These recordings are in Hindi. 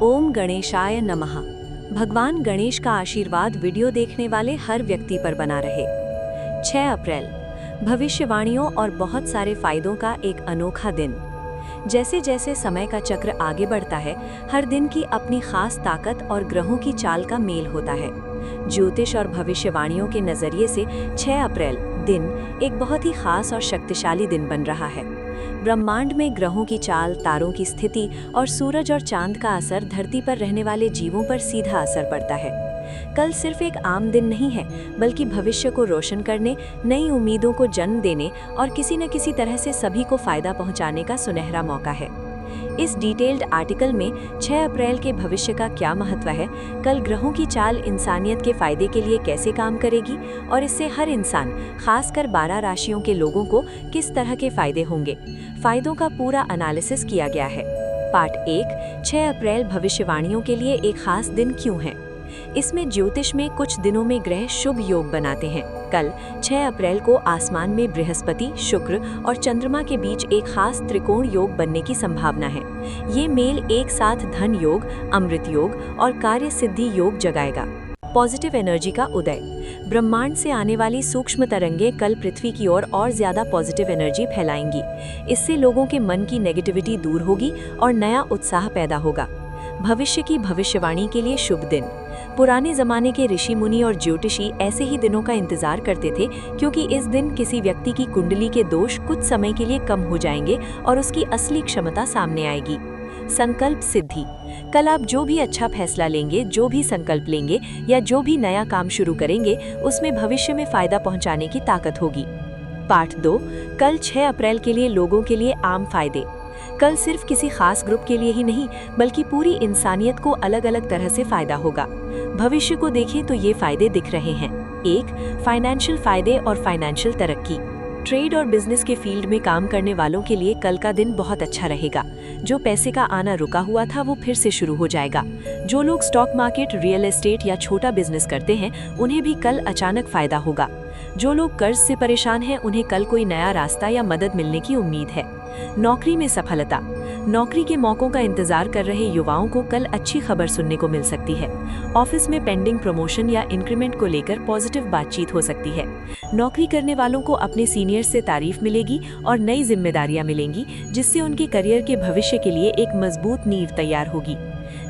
ओम गणेशाय नमः। भगवान गणेश का आशीर्वाद वीडियो देखने वाले हर व्यक्ति पर बना रहे। 6 अप्रैल भविष्यवाणियों और बहुत सारे फायदों का एक अनोखा दिन। जैसे जैसे समय का चक्र आगे बढ़ता है, हर दिन की अपनी खास ताकत और ग्रहों की चाल का मेल होता है। ज्योतिष और भविष्यवाणियों के नजरिए से 6 अप्रैल दिन एक बहुत ही खास और शक्तिशाली दिन बन रहा है। ब्रह्मांड में ग्रहों की चाल, तारों की स्थिति और सूरज और चांद का असर धरती पर रहने वाले जीवों पर सीधा असर पड़ता है। कल सिर्फ एक आम दिन नहीं है, बल्कि भविष्य को रोशन करने, नई उम्मीदों को जन्म देने और किसी न किसी तरह से सभी को फायदा पहुंचाने का सुनहरा मौका है। इस डिटेल्ड आर्टिकल में 6 अप्रैल के भविष्य का क्या महत्व है, कल ग्रहों की चाल इंसानियत के फायदे के लिए कैसे काम करेगी और इससे हर इंसान, खासकर 12 राशियों के लोगों को किस तरह के फायदे होंगे, फायदों का पूरा एनालिसिस किया गया है। पार्ट 1, 6 अप्रैल भविष्यवाणियों के लिए एक खास दिन क्यों है। इसमें ज्योतिष में कुछ दिनों में ग्रह शुभ योग बनाते हैं। कल 6 अप्रैल को आसमान में बृहस्पति, शुक्र और चंद्रमा के बीच एक खास त्रिकोण योग बनने की संभावना है। ये मेल एक साथ धन योग, अमृत योग और कार्य सिद्धि योग जगाएगा। पॉजिटिव एनर्जी का उदय। ब्रह्मांड से आने वाली सूक्ष्म तरंगें कल पृथ्वी की ओर और ज्यादा पॉजिटिव एनर्जी फैलाएंगी। इससे लोगों के मन की नेगेटिविटी दूर होगी और नया उत्साह पैदा होगा। भविष्य की भविष्यवाणी के लिए शुभ दिन। पुराने जमाने के ऋषि मुनि और ज्योतिषी ऐसे ही दिनों का इंतजार करते थे, क्योंकि इस दिन किसी व्यक्ति की कुंडली के दोष कुछ समय के लिए कम हो जाएंगे और उसकी असली क्षमता सामने आएगी। संकल्प सिद्धि। कल आप जो भी अच्छा फैसला लेंगे, जो भी संकल्प लेंगे या जो भी नया काम शुरू करेंगे, उसमें भविष्य में फायदा पहुंचाने की ताकत होगी। पार्ट 2, कल 6 अप्रैल के लिए लोगों के लिए आम फायदे। कल सिर्फ किसी खास ग्रुप के लिए ही नहीं, बल्कि पूरी इंसानियत को अलग अलग तरह से फायदा होगा। भविष्य को देखें तो ये फायदे दिख रहे हैं। 1, फाइनेंशियल फायदे और फाइनेंशियल तरक्की। ट्रेड और बिजनेस के फील्ड में काम करने वालों के लिए कल का दिन बहुत अच्छा रहेगा। जो पैसे का आना रुका हुआ था, वो फिर से शुरू हो जाएगा। जो लोग स्टॉक मार्केट, रियल एस्टेट या छोटा बिजनेस करते हैं, उन्हें भी कल अचानक फायदा होगा। जो लोग कर्ज से परेशान हैं, उन्हें कल कोई नया रास्ता या मदद मिलने की उम्मीद है। नौकरी में सफलता। नौकरी के मौकों का इंतजार कर रहे युवाओं को कल अच्छी खबर सुनने को मिल सकती है। ऑफिस में पेंडिंग प्रमोशन या इंक्रीमेंट को लेकर पॉजिटिव बातचीत हो सकती है। नौकरी करने वालों को अपने सीनियर से तारीफ मिलेगी और नई जिम्मेदारियां मिलेंगी, जिससे उनके करियर के भविष्य के लिए एक मजबूत नींव तैयार होगी।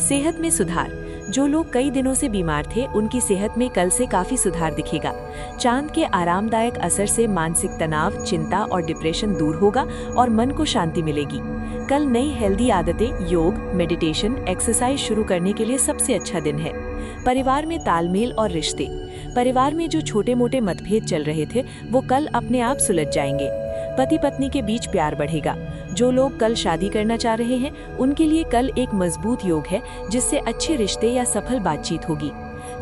सेहत में सुधार। जो लोग कई दिनों से बीमार थे, उनकी सेहत में कल से काफी सुधार दिखेगा। चांद के आरामदायक असर से मानसिक तनाव, चिंता और डिप्रेशन दूर होगा और मन को शांति मिलेगी। कल नई हेल्दी आदतें, योग, मेडिटेशन, एक्सरसाइज शुरू करने के लिए सबसे अच्छा दिन है। परिवार में तालमेल और रिश्ते। परिवार में जो छोटे मोटे मतभेद चल रहे थे, वो कल अपने आप सुलझ जाएंगे। पति पत्नी के बीच प्यार बढ़ेगा। जो लोग कल शादी करना चाह रहे हैं, उनके लिए कल एक मजबूत योग है, जिससे अच्छे रिश्ते या सफल बातचीत होगी।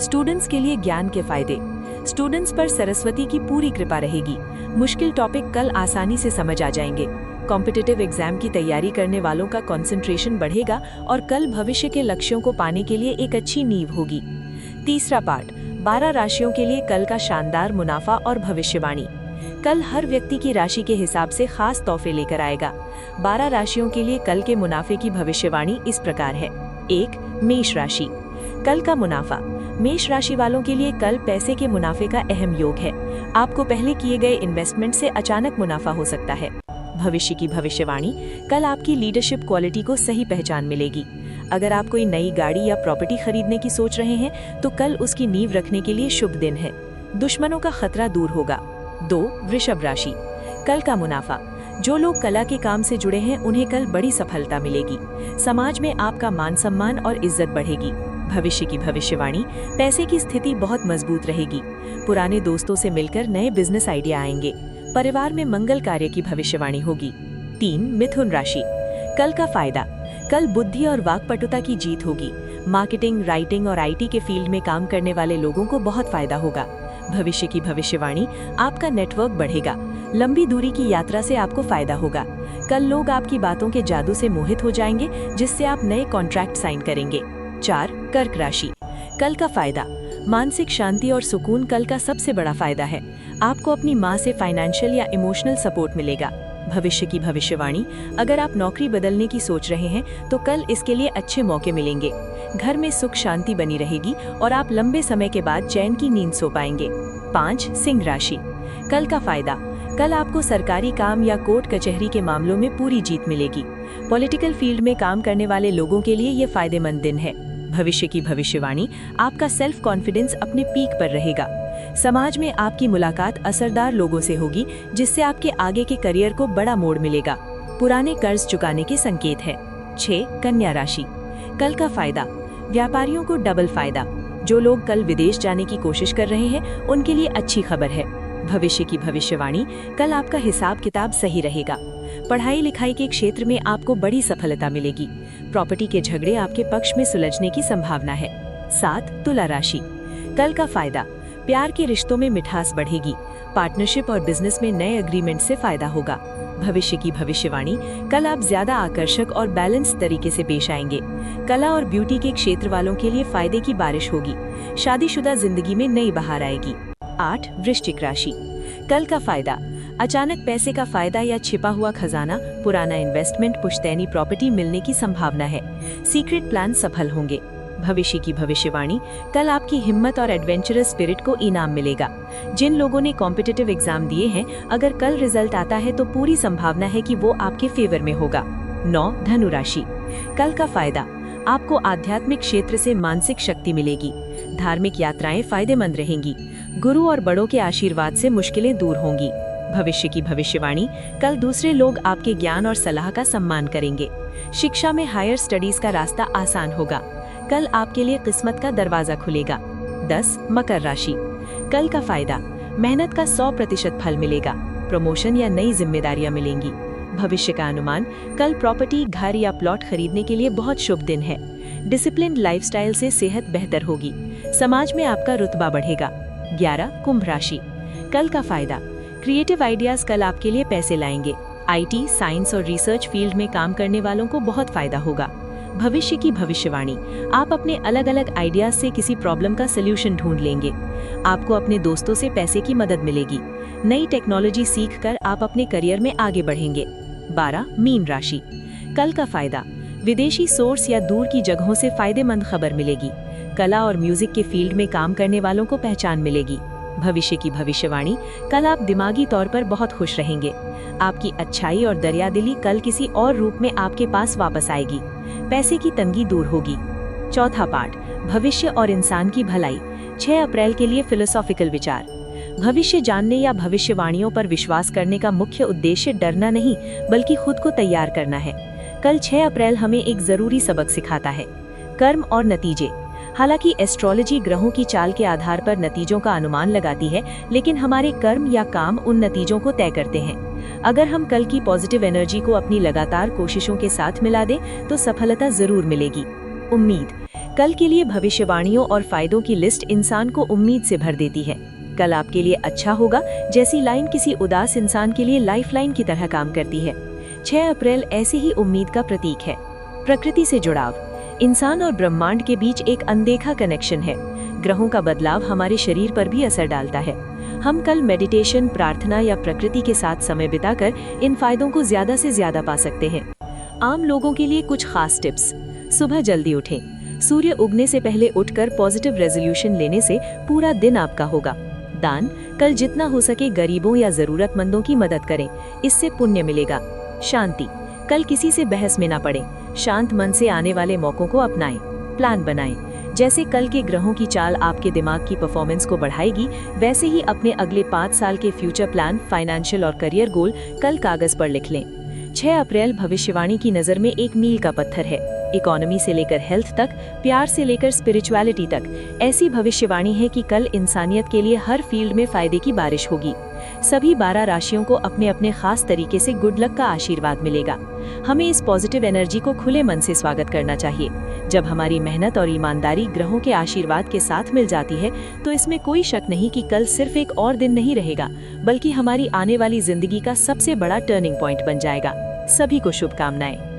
स्टूडेंट्स के लिए ज्ञान के फायदे। स्टूडेंट्स पर सरस्वती की पूरी कृपा रहेगी। मुश्किल टॉपिक कल आसानी से समझ आ जाएंगे। कॉम्पिटिटिव एग्जाम की तैयारी करने वालों का कंसंट्रेशन बढ़ेगा और कल भविष्य के लक्ष्यों को पाने के लिए एक अच्छी नींव होगी। तीसरा पार्ट, 12 राशियों के लिए कल का शानदार मुनाफा और भविष्यवाणी। कल हर व्यक्ति की राशि के हिसाब से खास तोहफे लेकर आएगा। 12 राशियों के लिए कल के मुनाफे की भविष्यवाणी इस प्रकार है। 1, मेष राशि। कल का मुनाफा। मेष राशि वालों के लिए कल पैसे के मुनाफे का अहम योग है। आपको पहले किए गए इन्वेस्टमेंट से अचानक मुनाफा हो सकता है। भविष्य की भविष्यवाणी। कल आपकी लीडरशिप क्वालिटी को सही पहचान मिलेगी। अगर आप कोई नई गाड़ी या प्रॉपर्टी खरीदने की सोच रहे हैं, तो कल उसकी नींव रखने के लिए शुभ दिन है। दुश्मनों का खतरा दूर होगा। 2, वृषभ राशि। कल का मुनाफा। जो लोग कला के काम से जुड़े हैं, उन्हें कल बड़ी सफलता मिलेगी। समाज में आपका मान सम्मान और इज्जत बढ़ेगी। भविष्य की भविष्यवाणी। पैसे की स्थिति बहुत मजबूत रहेगी। पुराने दोस्तों से मिलकर नए बिजनेस आइडिया आएंगे। परिवार में मंगल कार्य की भविष्यवाणी होगी। 3, मिथुन राशि। कल का फायदा। कल बुद्धि और वाक्पटुता की जीत होगी। मार्केटिंग, राइटिंग और IT के फील्ड में काम करने वाले लोगों को बहुत फायदा होगा। भविष्य की भविष्यवाणी। आपका नेटवर्क बढ़ेगा। लंबी दूरी की यात्रा से आपको फायदा होगा। कल लोग आपकी बातों के जादू से मोहित हो जाएंगे, जिससे आप नए कॉन्ट्रैक्ट साइन करेंगे। 4, कर्क राशि। कल का फायदा। मानसिक शांति और सुकून कल का सबसे बड़ा फायदा है। आपको अपनी माँ से फाइनेंशियल या इमोशनल सपोर्ट मिलेगा। भविष्य की भविष्यवाणी, अगर आप नौकरी बदलने की सोच रहे हैं तो कल इसके लिए अच्छे मौके मिलेंगे। घर में सुख शांति बनी रहेगी और आप लंबे समय के बाद चैन की नींद सो पाएंगे। 5. सिंह राशि। कल का फायदा। कल आपको सरकारी काम या कोर्ट कचहरी के मामलों में पूरी जीत मिलेगी। पॉलिटिकल फील्ड में काम करने वाले लोगों के लिए ये फायदेमंद दिन है। भविष्य की भविष्यवाणी, आपका सेल्फ कॉन्फिडेंस अपने पीक पर रहेगा। समाज में आपकी मुलाकात असरदार लोगों से होगी, जिससे आपके आगे के करियर को बड़ा मोड़ मिलेगा। पुराने कर्ज चुकाने के संकेत है। 6. कन्या राशि। कल का फायदा। व्यापारियों को डबल फायदा। जो लोग कल विदेश जाने की कोशिश कर रहे हैं उनके लिए अच्छी खबर है। भविष्य की भविष्यवाणी, कल आपका हिसाब किताब सही रहेगा। पढ़ाई लिखाई के क्षेत्र में आपको बड़ी सफलता मिलेगी। प्रॉपर्टी के झगड़े आपके पक्ष में सुलझने की संभावना है। 7. तुला राशि। कल का फायदा। प्यार के रिश्तों में मिठास बढ़ेगी। पार्टनरशिप और बिजनेस में नए एग्रीमेंट से फायदा होगा। भविष्य की भविष्यवाणी, कल आप ज्यादा आकर्षक और बैलेंस तरीके से पेश आएंगे। कला और ब्यूटी के क्षेत्र वालों के लिए फायदे की बारिश होगी। शादीशुदा जिंदगी में नई बहार आएगी। 8. वृश्चिक राशि। कल का फायदा। अचानक पैसे का फायदा या छिपा हुआ खजाना, पुराना इन्वेस्टमेंट, पुश्तैनी प्रॉपर्टी मिलने की संभावना है। सीक्रेट प्लान सफल होंगे। भविष्य की भविष्यवाणी, कल आपकी हिम्मत और एडवेंचरस स्पिरिट को इनाम मिलेगा। जिन लोगों ने कॉम्पिटिटिव एग्जाम दिए हैं, अगर कल रिजल्ट आता है तो पूरी संभावना है कि वो आपके फेवर में होगा। 9. धनु राशि। कल का फायदा। आपको आध्यात्मिक क्षेत्र से मानसिक शक्ति मिलेगी। धार्मिक यात्राएं फायदेमंद रहेंगी। गुरु और बड़ों के आशीर्वाद से मुश्किलें दूर होंगी। भविष्य की भविष्यवाणी, कल दूसरे लोग आपके ज्ञान और सलाह का सम्मान करेंगे। शिक्षा में हायर स्टडीज का रास्ता आसान होगा। कल आपके लिए किस्मत का दरवाजा खुलेगा। 10. मकर राशि। कल का फायदा। मेहनत का 100% फल मिलेगा। प्रमोशन या नई जिम्मेदारियां मिलेंगी। भविष्य का अनुमान, कल प्रॉपर्टी, घर या प्लॉट खरीदने के लिए बहुत शुभ दिन है। डिसिप्लिन्ड लाइफस्टाइल से सेहत बेहतर होगी। समाज में आपका रुतबा बढ़ेगा। 11. कुंभ राशि। कल का फायदा। क्रिएटिव आइडियाज कल आपके लिए पैसे लाएंगे। IT, साइंस और रिसर्च फील्ड में काम करने वालों को बहुत फायदा होगा। भविष्य की भविष्यवाणी, आप अपने अलग अलग आइडियाज से किसी प्रॉब्लम का सलूशन ढूंढ लेंगे। आपको अपने दोस्तों से पैसे की मदद मिलेगी। नई टेक्नोलॉजी सीखकर आप अपने करियर में आगे बढ़ेंगे। 12. मीन राशि। कल का फायदा। विदेशी सोर्स या दूर की जगहों से फायदेमंद खबर मिलेगी। कला और म्यूजिक के फील्ड में काम करने वालों को पहचान मिलेगी। भविष्य की भविष्यवाणी, कल आप दिमागी तौर पर बहुत खुश रहेंगे। आपकी अच्छाई और दरियादिली कल किसी और रूप में आपके पास वापस आएगी। पैसे की तंगी दूर होगी। चौथा पार्ट, भविष्य और इंसान की भलाई। 6 अप्रैल के लिए फिलोसॉफिकल विचार। भविष्य जानने या भविष्यवाणियों पर विश्वास करने का मुख्य उद्देश्य डरना नहीं, बल्कि खुद को तैयार करना है। कल 6 अप्रैल हमें एक जरूरी सबक सिखाता है, कर्म और नतीजे। हालांकि एस्ट्रोलॉजी ग्रहों की चाल के आधार पर नतीजों का अनुमान लगाती है, लेकिन हमारे कर्म या काम उन नतीजों को तय करते हैं। अगर हम कल की पॉजिटिव एनर्जी को अपनी लगातार कोशिशों के साथ मिला दें, तो सफलता जरूर मिलेगी। उम्मीद। कल के लिए भविष्यवाणियों और फायदों की लिस्ट इंसान को उम्मीद से भर देती है। कल आपके लिए अच्छा होगा, जैसी लाइन किसी उदास इंसान के लिए लाइफलाइन की तरह काम करती है। 6 अप्रैल ऐसे ही उम्मीद का प्रतीक है। प्रकृति से जुड़ाव। इंसान और ब्रह्मांड के बीच एक अनदेखा कनेक्शन है। ग्रहों का बदलाव हमारे शरीर पर भी असर डालता है। हम कल मेडिटेशन, प्रार्थना या प्रकृति के साथ समय बिताकर इन फायदों को ज्यादा से ज्यादा पा सकते हैं। आम लोगों के लिए कुछ खास टिप्स। सुबह जल्दी उठें। सूर्य उगने से पहले उठकर पॉजिटिव रेजोल्यूशन लेने से पूरा दिन आपका होगा। दान। कल जितना हो सके गरीबों या जरूरतमंदों की मदद करें, इससे पुण्य मिलेगा। शांति। कल किसी से बहस में ना पड़े। शांत मन से आने वाले मौकों को अपनाएं। प्लान बनाएं। जैसे कल के ग्रहों की चाल आपके दिमाग की परफॉर्मेंस को बढ़ाएगी, वैसे ही अपने अगले 5 साल के फ्यूचर प्लान, फाइनेंशियल और करियर गोल कल कागज पर लिख लें। 6 अप्रैल भविष्यवाणी की नज़र में एक मील का पत्थर है। इकोनॉमी से लेकर हेल्थ तक, प्यार से लेकर स्पिरिचुअलिटी तक, ऐसी भविष्यवाणी है कि कल इंसानियत के लिए हर फील्ड में फायदे की बारिश होगी। सभी 12 राशियों को अपने अपने खास तरीके से गुड लक का आशीर्वाद मिलेगा। हमें इस पॉजिटिव एनर्जी को खुले मन से स्वागत करना चाहिए। जब हमारी मेहनत और ईमानदारी ग्रहों के आशीर्वाद के साथ मिल जाती है, तो इसमें कोई शक नहीं कि कल सिर्फ एक और दिन नहीं रहेगा, बल्कि हमारी आने वाली जिंदगी का सबसे बड़ा टर्निंग पॉइंट बन जाएगा। सभी को शुभकामनाएं।